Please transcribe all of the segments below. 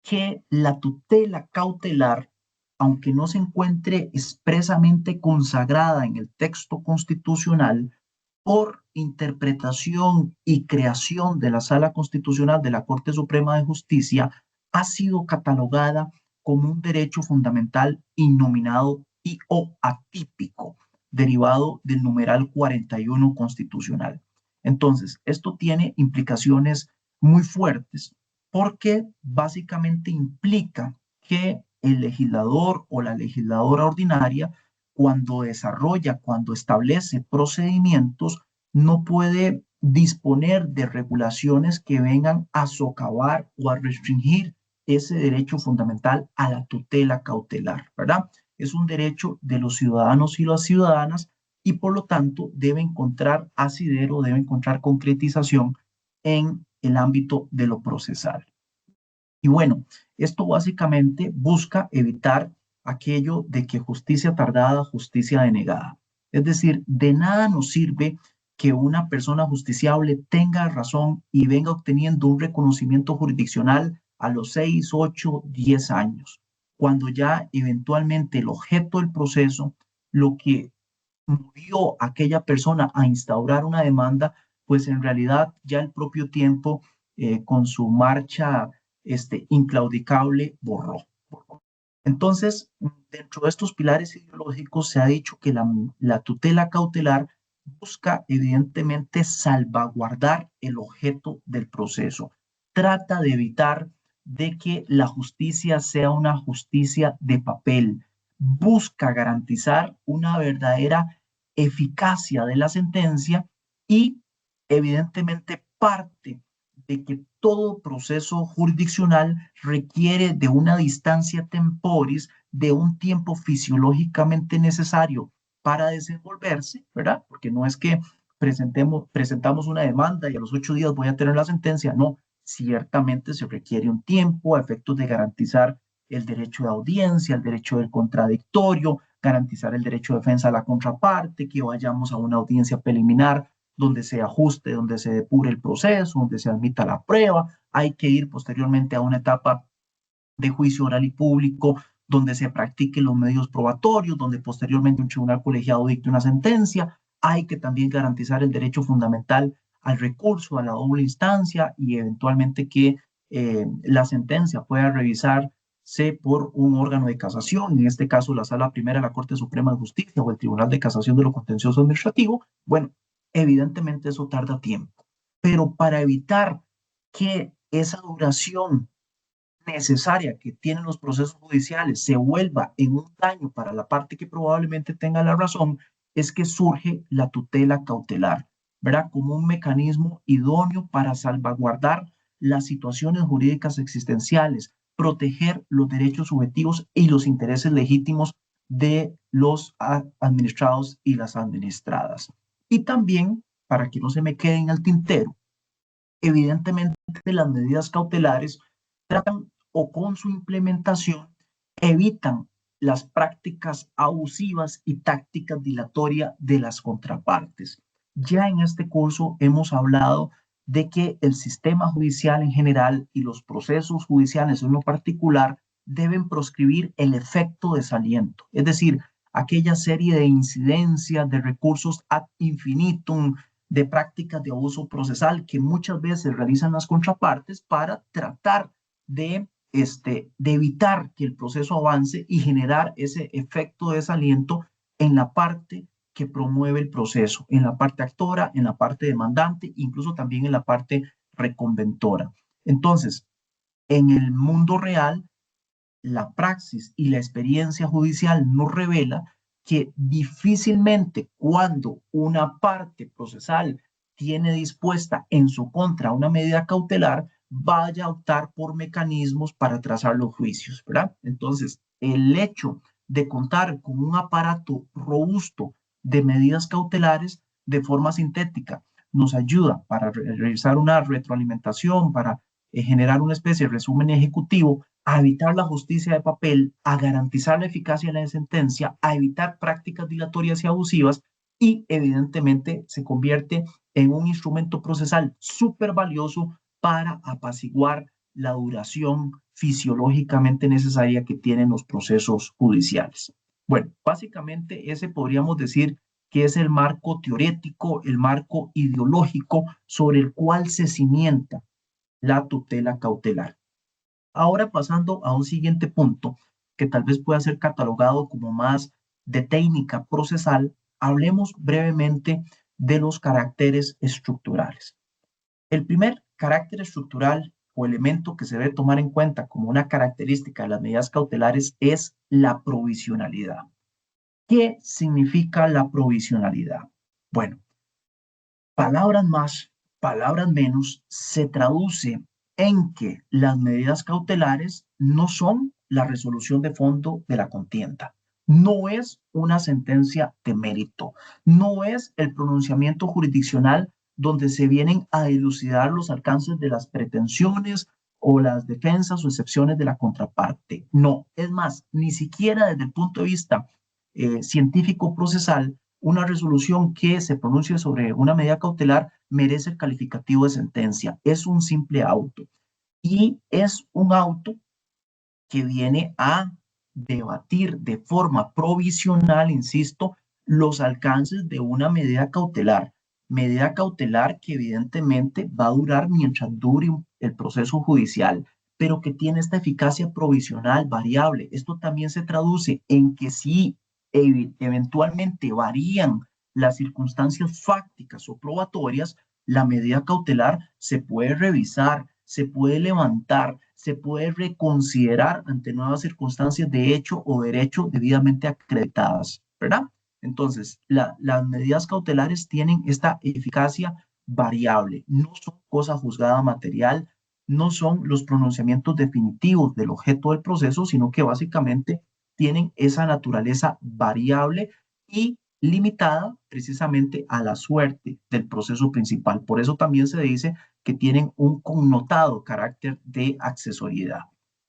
que la tutela cautelar, aunque no se encuentre expresamente consagrada en el texto constitucional, por interpretación y creación de la Sala Constitucional de la Corte Suprema de Justicia, ha sido catalogada como un derecho fundamental innominado y o atípico, derivado del numeral 41 constitucional. Entonces, esto tiene implicaciones muy fuertes porque básicamente implica que el legislador o la legisladora ordinaria, cuando desarrolla, cuando establece procedimientos, no puede disponer de regulaciones que vengan a socavar o a restringir ese derecho fundamental a la tutela cautelar, ¿verdad? Es un derecho de los ciudadanos y las ciudadanas y por lo tanto debe encontrar asidero, debe encontrar concretización en el ámbito de lo procesal. Y bueno, esto básicamente busca evitar aquello de que justicia tardada, justicia denegada. Es decir, de nada nos sirve que una persona justiciable tenga razón y venga obteniendo un reconocimiento jurisdiccional a los 6, 8, 10 años, cuando ya eventualmente el objeto del proceso, lo que movió a aquella persona a instaurar una demanda, pues en realidad ya el propio tiempo con su marcha inclaudicable borró. Entonces, dentro de estos pilares ideológicos se ha dicho que la tutela cautelar busca evidentemente salvaguardar el objeto del proceso. Trata de evitar de que la justicia sea una justicia de papel. Busca garantizar una verdadera eficacia de la sentencia y evidentemente parte de que todo proceso jurisdiccional requiere de una distancia temporis, de un tiempo fisiológicamente necesario para desenvolverse, ¿verdad? Porque no es que presentamos una demanda y a los 8 días voy a tener la sentencia, no, ciertamente se requiere un tiempo a efectos de garantizar el derecho de audiencia, el derecho del contradictorio, garantizar el derecho de defensa a la contraparte, que vayamos a una audiencia preliminar donde se ajuste, donde se depure el proceso, donde se admita la prueba. Hay que ir posteriormente a una etapa de juicio oral y público, donde se practiquen los medios probatorios, donde posteriormente un tribunal colegiado dicte una sentencia. Hay que también garantizar el derecho fundamental al recurso, a la doble instancia y eventualmente que la sentencia pueda revisarse por un órgano de casación, en este caso la Sala Primera de la Corte Suprema de Justicia o el Tribunal de Casación de lo Contencioso Administrativo. Bueno, evidentemente eso tarda tiempo, pero para evitar que esa duración necesaria que tienen los procesos judiciales se vuelva en un daño para la parte que probablemente tenga la razón, es que surge la tutela cautelar, ¿verdad? Como un mecanismo idóneo para salvaguardar las situaciones jurídicas existenciales, proteger los derechos subjetivos y los intereses legítimos de los administrados y las administradas. Y también, para que no se me quede en el tintero, evidentemente las medidas cautelares tratan o con su implementación evitan las prácticas abusivas y tácticas dilatorias de las contrapartes. Ya en este curso hemos hablado de que el sistema judicial en general y los procesos judiciales en lo particular deben proscribir el efecto desaliento, es decir, aquella serie de incidencias, de recursos ad infinitum, de prácticas de abuso procesal que muchas veces realizan las contrapartes para tratar de evitar que el proceso avance y generar ese efecto de desaliento en la parte que promueve el proceso, en la parte actora, en la parte demandante, incluso también en la parte reconventora. Entonces, en el mundo real, la praxis y la experiencia judicial nos revela que difícilmente cuando una parte procesal tiene dispuesta en su contra una medida cautelar, vaya a optar por mecanismos para trazar los juicios, ¿verdad? Entonces, el hecho de contar con un aparato robusto de medidas cautelares de forma sintética nos ayuda para realizar una retroalimentación, para generar una especie de resumen ejecutivo, a evitar la justicia de papel, a garantizar la eficacia de la sentencia, a evitar prácticas dilatorias y abusivas y evidentemente se convierte en un instrumento procesal súper valioso para apaciguar la duración fisiológicamente necesaria que tienen los procesos judiciales. Bueno, básicamente ese podríamos decir que es el marco teorético, el marco ideológico sobre el cual se cimienta la tutela cautelar. Ahora pasando a un siguiente punto que tal vez pueda ser catalogado como más de técnica procesal, hablemos brevemente de los caracteres estructurales. El primer carácter estructural o elemento que se debe tomar en cuenta como una característica de las medidas cautelares es la provisionalidad. ¿Qué significa la provisionalidad? Bueno, palabras más, palabras menos, se traduce en que las medidas cautelares no son la resolución de fondo de la contienda, no es una sentencia de mérito, no es el pronunciamiento jurisdiccional donde se vienen a dilucidar los alcances de las pretensiones o las defensas o excepciones de la contraparte. No, es más, ni siquiera desde el punto de vista científico procesal una resolución que se pronuncie sobre una medida cautelar merece el calificativo de sentencia. Es un simple auto. Y es un auto que viene a debatir de forma provisional, insisto, los alcances de una medida cautelar. Medida cautelar que evidentemente va a durar mientras dure el proceso judicial, pero que tiene esta eficacia provisional variable. Esto también se traduce en que si eventualmente varían las circunstancias fácticas o probatorias, la medida cautelar se puede revisar, se puede levantar, se puede reconsiderar ante nuevas circunstancias de hecho o derecho debidamente acreditadas, ¿verdad? Entonces, las medidas cautelares tienen esta eficacia variable, no son cosa juzgada material, no son los pronunciamientos definitivos del objeto del proceso, sino que básicamente tienen esa naturaleza variable y limitada precisamente a la suerte del proceso principal. Por eso también se dice que tienen un connotado carácter de accesoriedad.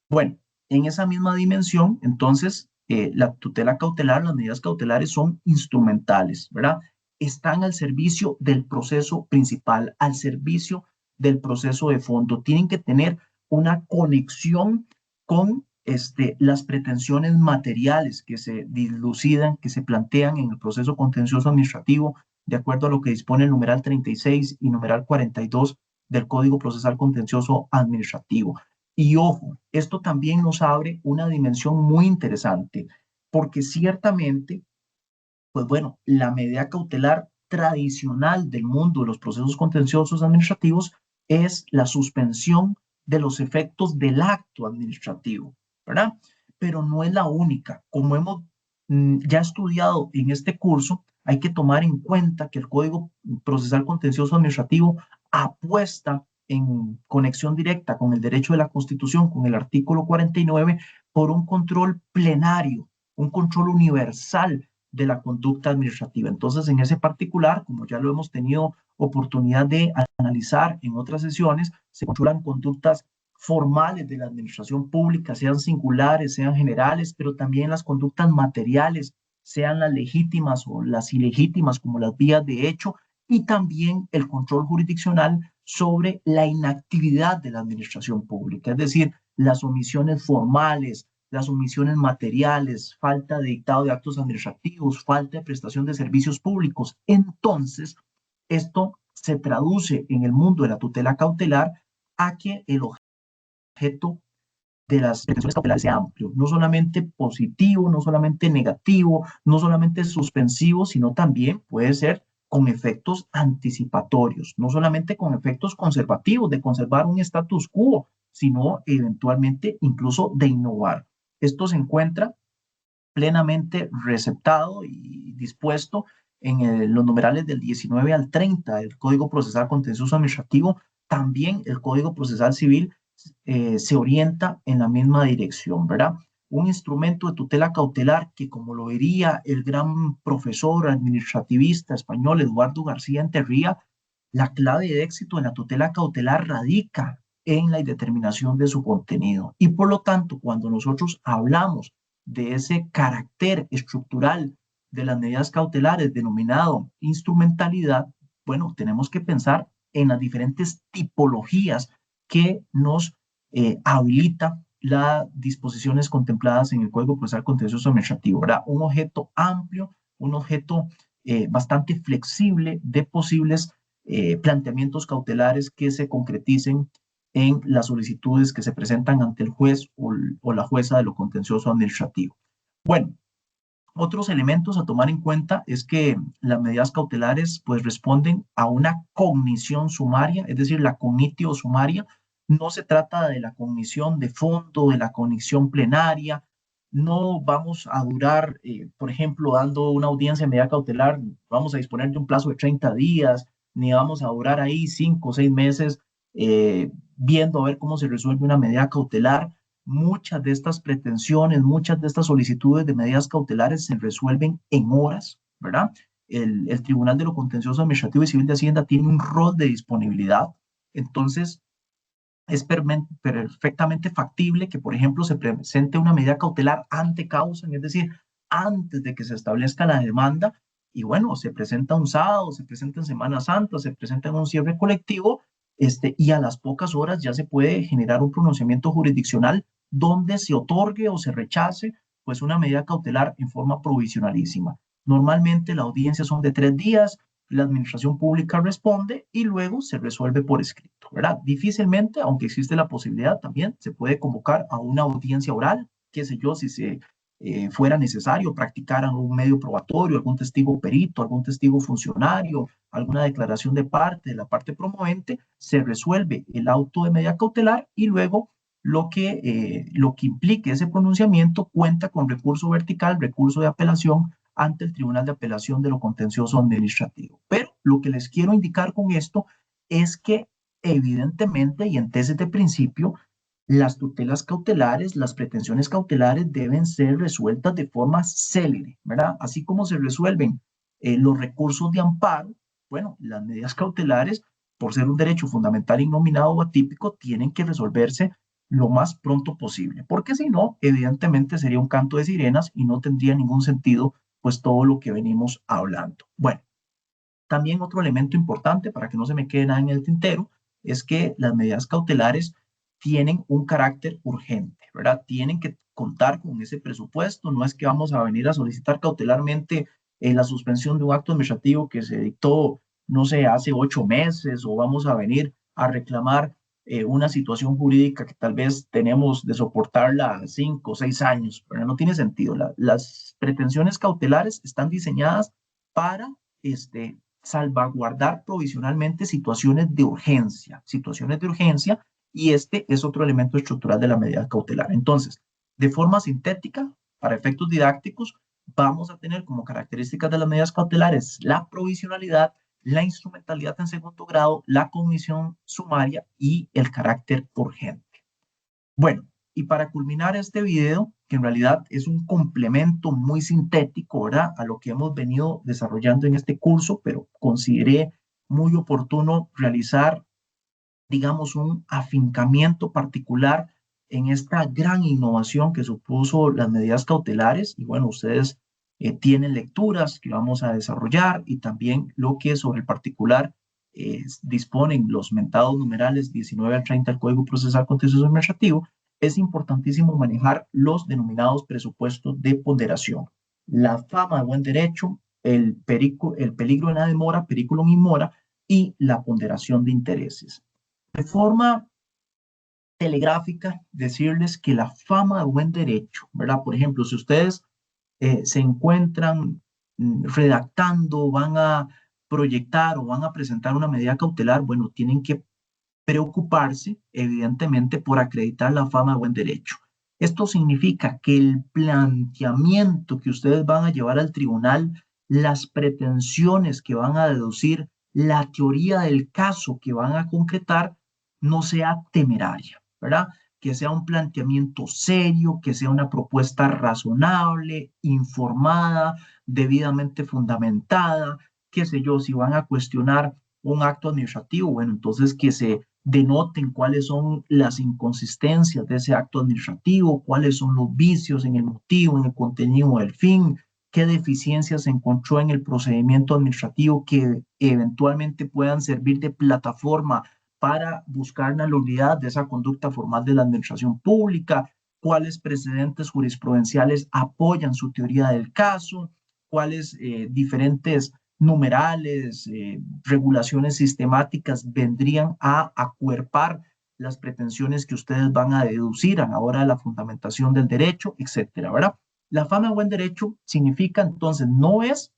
Bueno, en esa misma dimensión, entonces, la tutela cautelar, las medidas cautelares son instrumentales, ¿verdad? Están al servicio del proceso principal, al servicio del proceso de fondo. Tienen que tener una conexión con las pretensiones materiales que se dilucidan, que se plantean en el proceso contencioso administrativo, de acuerdo a lo que dispone el numeral 36 y numeral 42 del Código Procesal Contencioso Administrativo. Y ojo, esto también nos abre una dimensión muy interesante, porque ciertamente, pues bueno, la medida cautelar tradicional del mundo de los procesos contenciosos administrativos es la suspensión de los efectos del acto administrativo, ¿verdad? Pero no es la única. Como hemos ya estudiado en este curso, hay que tomar en cuenta que el Código Procesal Contencioso Administrativo apuesta en conexión directa con el derecho de la Constitución, con el artículo 49, por un control plenario, un control universal de la conducta administrativa. Entonces, en ese particular, como ya lo hemos tenido oportunidad de analizar en otras sesiones, se controlan conductas formales de la administración pública, sean singulares, sean generales, pero también las conductas materiales, sean las legítimas o las ilegítimas, como las vías de hecho, y también el control jurisdiccional sobre la inactividad de la administración pública, es decir, las omisiones formales, las omisiones materiales, falta de dictado de actos administrativos, falta de prestación de servicios públicos. Entonces, esto se traduce en el mundo de la tutela cautelar a que el objeto de las pretensiones cautelares sea amplio, no solamente positivo, no solamente negativo, no solamente suspensivo, sino también puede ser con efectos anticipatorios, no solamente con efectos conservativos, de conservar un status quo, sino eventualmente incluso de innovar. Esto se encuentra plenamente receptado y dispuesto en los numerales del 19 al 30 del Código Procesal Contencioso Administrativo. También el Código Procesal Civil se orienta en la misma dirección, ¿verdad? Un instrumento de tutela cautelar que, como lo diría el gran profesor administrativista español Eduardo García Enterría, la clave de éxito en la tutela cautelar radica en la indeterminación de su contenido. Y por lo tanto, cuando nosotros hablamos de ese carácter estructural de las medidas cautelares denominado instrumentalidad, bueno, tenemos que pensar en las diferentes tipologías que nos habilita las disposiciones contempladas en el Código Procesal Contencioso Administrativo, ¿verdad? Un objeto amplio, un objeto bastante flexible de posibles planteamientos cautelares que se concreticen en las solicitudes que se presentan ante el juez o la jueza de lo contencioso administrativo. Bueno, otros elementos a tomar en cuenta es que las medidas cautelares pues responden a una cognición sumaria, es decir, la cognitio sumaria. No se trata de la cognición de fondo, de la cognición plenaria. No vamos a durar, por ejemplo, dando una audiencia de medida cautelar, vamos a disponer de un plazo de 30 días, ni vamos a durar ahí 5 o 6 meses viendo a ver cómo se resuelve una medida cautelar. Muchas de estas pretensiones, muchas de estas solicitudes de medidas cautelares se resuelven en horas, ¿verdad? El Tribunal de lo Contencioso Administrativo y Civil de Hacienda tiene un rol de disponibilidad. Entonces, es perfectamente factible que, por ejemplo, se presente una medida cautelar ante causa, es decir, antes de que se establezca la demanda, y bueno, se presenta un sábado, se presenta en Semana Santa, se presenta en un cierre colectivo, y a las pocas horas ya se puede generar un pronunciamiento jurisdiccional donde se otorgue o se rechace pues una medida cautelar en forma provisionalísima. Normalmente la audiencia son de 3 días, la administración pública responde y luego se resuelve por escrito, ¿verdad? Difícilmente, aunque existe la posibilidad también, se puede convocar a una audiencia oral, qué sé yo, si se fuera necesario practicar algún medio probatorio, algún testigo perito, algún testigo funcionario, alguna declaración de la parte promovente, se resuelve el auto de medida cautelar y luego lo que implique ese pronunciamiento cuenta con recurso vertical, recurso de apelación ante el Tribunal de Apelación de lo Contencioso Administrativo. Pero lo que les quiero indicar con esto es que evidentemente y en tesis de principio, las tutelas cautelares, las pretensiones cautelares deben ser resueltas de forma célere, ¿verdad? Así como se resuelven los recursos de amparo, bueno, las medidas cautelares, por ser un derecho fundamental innominado o atípico, tienen que resolverse lo más pronto posible, porque si no, evidentemente sería un canto de sirenas y no tendría ningún sentido pues todo lo que venimos hablando. Bueno, también otro elemento importante para que no se me quede nada en el tintero es que las medidas cautelares tienen un carácter urgente, ¿verdad? Tienen que contar con ese presupuesto, no es que vamos a venir a solicitar cautelarmente la suspensión de un acto administrativo que se dictó, no sé, hace 8 meses o vamos a venir a reclamar una situación jurídica que tal vez tenemos de soportarla 5 o 6 años, pero no tiene sentido. Las pretensiones cautelares están diseñadas para salvaguardar provisionalmente situaciones de urgencia, y este es otro elemento estructural de la medida cautelar. Entonces, de forma sintética, para efectos didácticos, vamos a tener como características de las medidas cautelares la provisionalidad, la instrumentalidad en segundo grado, la cognición sumaria y el carácter urgente. Bueno, y para culminar este video, que en realidad es un complemento muy sintético, ¿verdad?, a lo que hemos venido desarrollando en este curso, pero consideré muy oportuno realizar, digamos, un afincamiento particular en esta gran innovación que supuso las medidas cautelares. Y bueno, ustedes tienen lecturas que vamos a desarrollar y también lo que sobre el particular disponen los mentados numerales 19 al 30 del Código Procesal Contencioso Administrativo. Es importantísimo manejar los denominados presupuestos de ponderación. La fama de buen derecho, el peligro en la demora, periculum in mora, y la ponderación de intereses. De forma telegráfica, decirles que la fama de buen derecho, ¿verdad? Por ejemplo, si ustedes se encuentran redactando, van a proyectar o van a presentar una medida cautelar, bueno, tienen que preocuparse, evidentemente, por acreditar la fama de buen derecho. Esto significa que el planteamiento que ustedes van a llevar al tribunal, las pretensiones que van a deducir, la teoría del caso que van a concretar, no sea temeraria, ¿verdad? Que sea un planteamiento serio, que sea una propuesta razonable, informada, debidamente fundamentada, qué sé yo, si van a cuestionar un acto administrativo, bueno, entonces que se denoten cuáles son las inconsistencias de ese acto administrativo, cuáles son los vicios en el motivo, en el contenido del fin, qué deficiencias se encontró en el procedimiento administrativo que eventualmente puedan servir de plataforma para buscar la nulidad de esa conducta formal de la administración pública, cuáles precedentes jurisprudenciales apoyan su teoría del caso, cuáles diferentes numerales, regulaciones sistemáticas vendrían a acuerpar las pretensiones que ustedes van a deducir a la hora de la fundamentación del derecho, etcétera, ¿verdad? La fama de buen derecho significa entonces no es,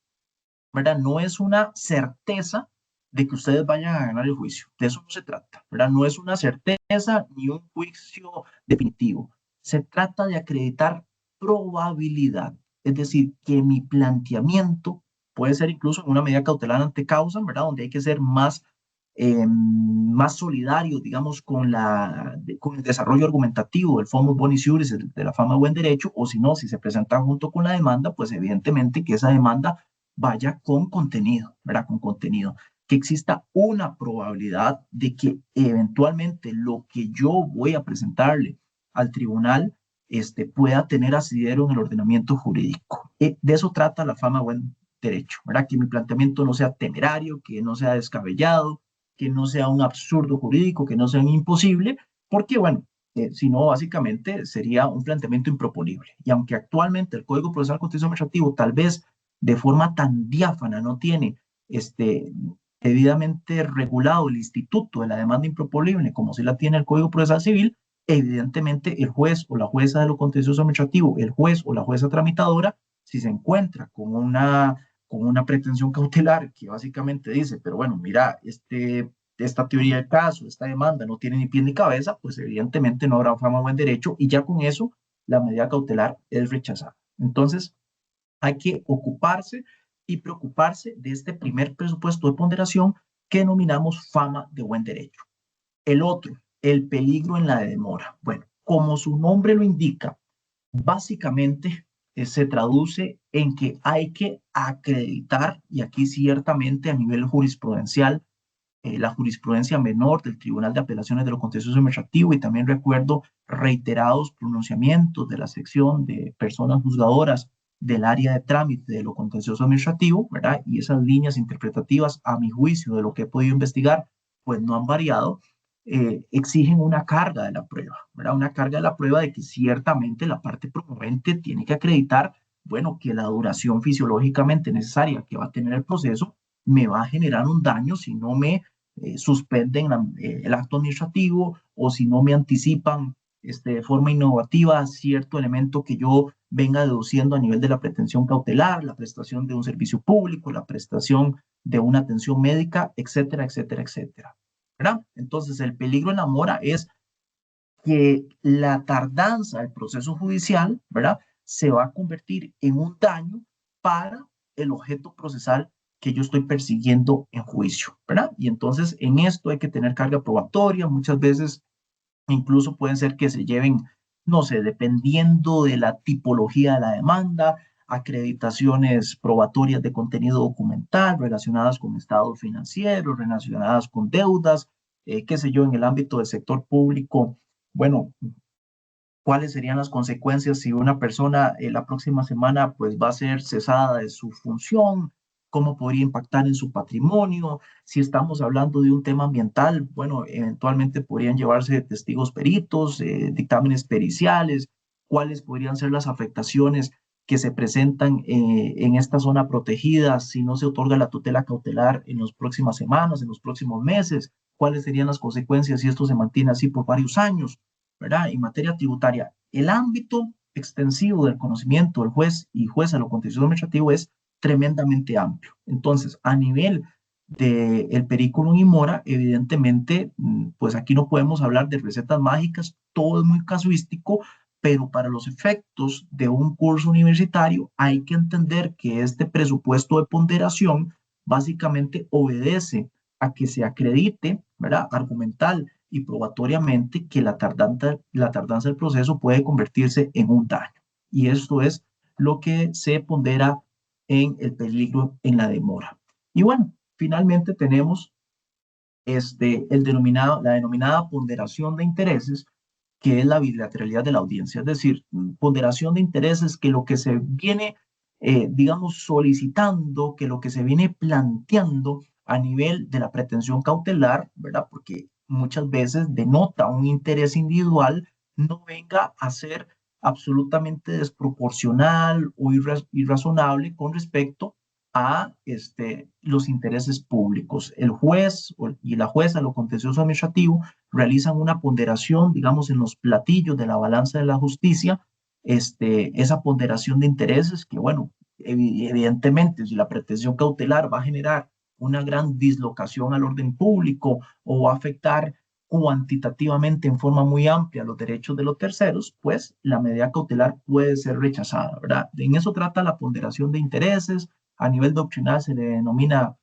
¿verdad? No es una certeza de que ustedes vayan a ganar el juicio. De eso no se trata, ¿verdad? No es una certeza ni un juicio definitivo. Se trata de acreditar probabilidad, es decir, que mi planteamiento puede ser incluso en una medida cautelar ante causa, ¿verdad? Donde hay que ser más solidario, digamos, con el desarrollo argumentativo del Fomus Bonis Iuris, de la fama de buen derecho, o si no, si se presenta junto con la demanda, pues evidentemente que esa demanda vaya con contenido, ¿verdad? Con contenido. Que exista una probabilidad de que eventualmente lo que yo voy a presentarle al tribunal pueda tener asidero en el ordenamiento jurídico. De eso trata la fama de buen derecho, ¿verdad? Que mi planteamiento no sea temerario, que no sea descabellado, que no sea un absurdo jurídico, que no sea un imposible, porque, bueno, si no, básicamente sería un planteamiento improponible. Y aunque actualmente el Código Procesal Contencioso Administrativo tal vez de forma tan diáfana no tiene debidamente regulado el instituto de la demanda improponible como si la tiene el Código Procesal Civil, evidentemente el juez o la jueza de lo contencioso administrativo, el juez o la jueza tramitadora, si se encuentra con una pretensión cautelar que básicamente dice, pero bueno, mira, esta teoría del caso, esta demanda no tiene ni pie ni cabeza, pues evidentemente no habrá fama o buen derecho y ya con eso la medida cautelar es rechazada. Entonces, hay que ocuparse y preocuparse de este primer presupuesto de ponderación que denominamos fama de buen derecho. El otro, el peligro en la demora. Bueno, como su nombre lo indica, básicamente se traduce en que hay que acreditar, y aquí ciertamente a nivel jurisprudencial, la jurisprudencia menor del Tribunal de Apelaciones de lo Contencioso Administrativo, y también recuerdo reiterados pronunciamientos de la sección de personas juzgadoras del área de trámite de lo contencioso administrativo, ¿verdad? Y esas líneas interpretativas, a mi juicio, de lo que he podido investigar, pues no han variado, exigen una carga de la prueba, ¿verdad? Una carga de la prueba de que ciertamente la parte promovente tiene que acreditar, bueno, que la duración fisiológicamente necesaria que va a tener el proceso me va a generar un daño si no me suspenden el acto administrativo o si no me anticipan de forma innovativa cierto elemento que yo venga deduciendo a nivel de la pretensión cautelar, la prestación de un servicio público, la prestación de una atención médica, etcétera, etcétera, etcétera. ¿Verdad? Entonces, el peligro en la mora es que la tardanza del proceso judicial, ¿verdad? Se va a convertir en un daño para el objeto procesal que yo estoy persiguiendo en juicio, ¿verdad? Y entonces en esto hay que tener carga probatoria, muchas veces incluso pueden ser que se lleven, no sé, dependiendo de la tipología de la demanda, acreditaciones probatorias de contenido documental relacionadas con estados financieros, relacionadas con deudas, qué sé yo, en el ámbito del sector público. Bueno, cuáles serían las consecuencias si una persona la próxima semana pues va a ser cesada de su función, cómo podría impactar en su patrimonio, si estamos hablando de un tema ambiental, bueno, eventualmente podrían llevarse testigos peritos, dictámenes periciales, cuáles podrían ser las afectaciones que se presentan en esta zona protegida si no se otorga la tutela cautelar en las próximas semanas, en los próximos meses, cuáles serían las consecuencias si esto se mantiene así por varios años. ¿Verdad? En materia tributaria, el ámbito extensivo del conocimiento del juez y jueza de lo contencioso administrativo es tremendamente amplio. Entonces, a nivel del periculum y mora, evidentemente, pues aquí no podemos hablar de recetas mágicas, todo es muy casuístico, pero para los efectos de un curso universitario hay que entender que este presupuesto de ponderación básicamente obedece a que se acredite, ¿verdad? Argumental y probatoriamente que la tardanza del proceso puede convertirse en un daño. Y esto es lo que se pondera en el peligro en la demora. Y bueno, finalmente tenemos la denominada ponderación de intereses, que es la bilateralidad de la audiencia, es decir, ponderación de intereses que lo que se viene, digamos, solicitando, que lo que se viene planteando a nivel de la pretensión cautelar, ¿verdad? Porque muchas veces denota un interés individual, no venga a ser absolutamente desproporcional o irrazonable con respecto a los intereses públicos. El juez y la jueza, lo contencioso administrativo, realizan una ponderación, digamos, en los platillos de la balanza de la justicia, esa ponderación de intereses que, bueno, evidentemente, si la pretensión cautelar va a generar una gran dislocación al orden público o va a afectar cuantitativamente en forma muy amplia los derechos de los terceros, pues la medida cautelar puede ser rechazada, ¿verdad? En eso trata la ponderación de intereses. A nivel doctrinal se le denomina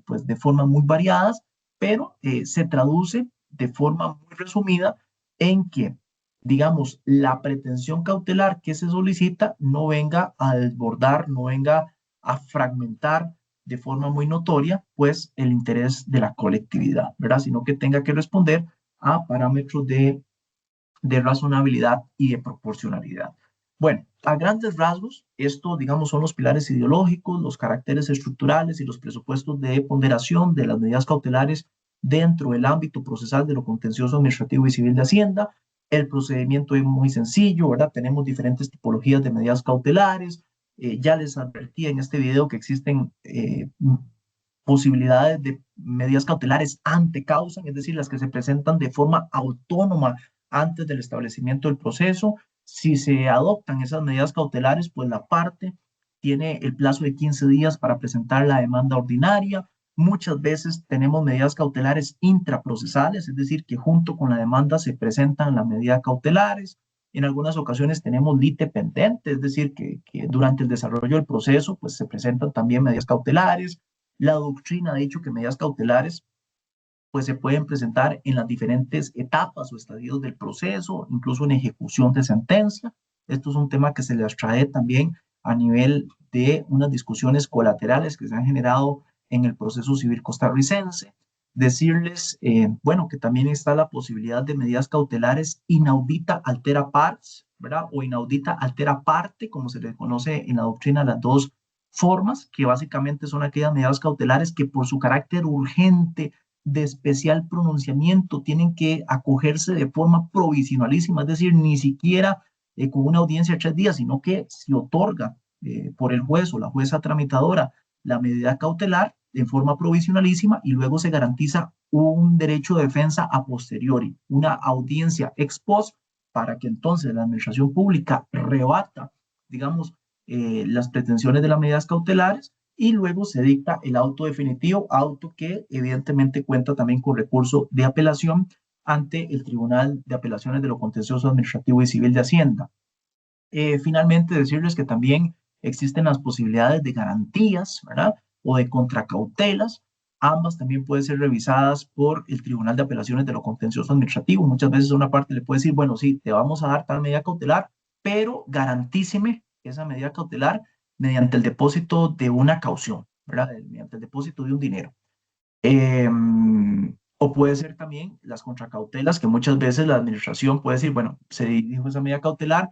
pues de formas muy variadas, pero se traduce de forma muy resumida en que, digamos, la pretensión cautelar que se solicita no venga a desbordar, no venga a fragmentar de forma muy notoria, pues el interés de la colectividad, ¿verdad? Sino que tenga que responder a parámetros de razonabilidad y de proporcionalidad. Bueno, a grandes rasgos, esto, digamos, son los pilares ideológicos, los caracteres estructurales y los presupuestos de ponderación de las medidas cautelares dentro del ámbito procesal de lo contencioso administrativo y civil de Hacienda. El procedimiento es muy sencillo, ¿verdad? Tenemos diferentes tipologías de medidas cautelares. Ya les advertí en este video que existen posibilidades de medidas cautelares ante causa, es decir, las que se presentan de forma autónoma antes del establecimiento del proceso. Si se adoptan esas medidas cautelares, pues la parte tiene el plazo de 15 días para presentar la demanda ordinaria. Muchas veces tenemos medidas cautelares intraprocesales, es decir, que junto con la demanda se presentan las medidas cautelares. En algunas ocasiones tenemos lite pendente, es decir, que durante el desarrollo del proceso pues se presentan también medidas cautelares. La doctrina ha dicho que medidas cautelares pues se pueden presentar en las diferentes etapas o estadios del proceso, incluso en ejecución de sentencia. Esto es un tema que se les trae también a nivel de unas discusiones colaterales que se han generado en el proceso civil costarricense. Decirles, bueno, que también está la posibilidad de medidas cautelares inaudita altera pars, ¿verdad? O inaudita altera parte, como se le conoce en la doctrina, las dos formas, que básicamente son aquellas medidas cautelares que por su carácter urgente, de especial pronunciamiento, tienen que acogerse de forma provisionalísima, es decir, ni siquiera con una audiencia de 3 días, sino que se otorga por el juez o la jueza tramitadora la medida cautelar en forma provisionalísima y luego se garantiza un derecho de defensa a posteriori, una audiencia ex post, para que entonces la administración pública rebata, digamos, las pretensiones de las medidas cautelares y luego se dicta el auto definitivo, auto que evidentemente cuenta también con recurso de apelación ante el Tribunal de Apelaciones de lo Contencioso Administrativo y Civil de Hacienda. Finalmente, decirles que también existen las posibilidades de garantías, ¿verdad? O de contracautelas. Ambas también pueden ser revisadas por el Tribunal de Apelaciones de lo Contencioso Administrativo. Muchas veces una parte le puede decir, bueno, sí, te vamos a dar tal medida cautelar, pero garantíceme esa medida cautelar mediante el depósito de una caución, ¿verdad? Mediante el depósito de un dinero. O puede ser también las contracautelas, que muchas veces la administración puede decir, bueno, se dijo esa medida cautelar,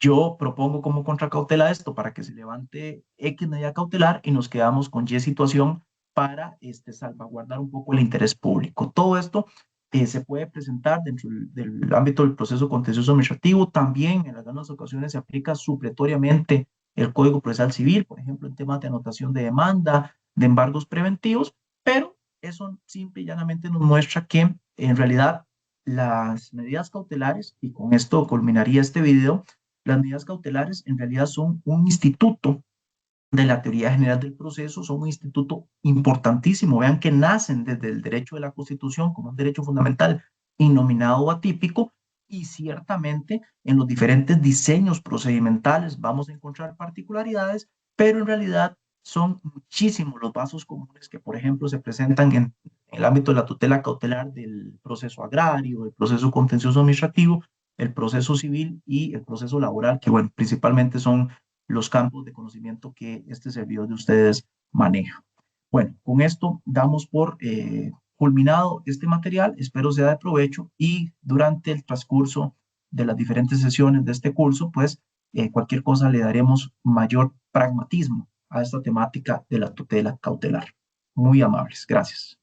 yo propongo como contracautela esto para que se levante X medida cautelar y nos quedamos con Y situación para salvaguardar un poco el interés público. Todo esto se puede presentar dentro del ámbito del proceso contencioso administrativo. También en algunas ocasiones se aplica supletoriamente el Código Procesal Civil, por ejemplo, en temas de anotación de demanda, de embargos preventivos, pero eso simple y llanamente nos muestra que en realidad las medidas cautelares, y con esto culminaría este video, las medidas cautelares en realidad son un instituto de la teoría general del proceso, son un instituto importantísimo. Vean que nacen desde el derecho de la Constitución como un derecho fundamental innominado o atípico, y ciertamente en los diferentes diseños procedimentales vamos a encontrar particularidades, pero en realidad son muchísimos los vasos comunes que, por ejemplo, se presentan en el ámbito de la tutela cautelar del proceso agrario, del proceso contencioso administrativo, el proceso civil y el proceso laboral, que, bueno, principalmente son los campos de conocimiento que este servidor de ustedes maneja. Bueno, con esto damos por culminado este material, espero sea de provecho y durante el transcurso de las diferentes sesiones de este curso, pues cualquier cosa le daremos mayor pragmatismo a esta temática de la tutela cautelar. Muy amables, gracias.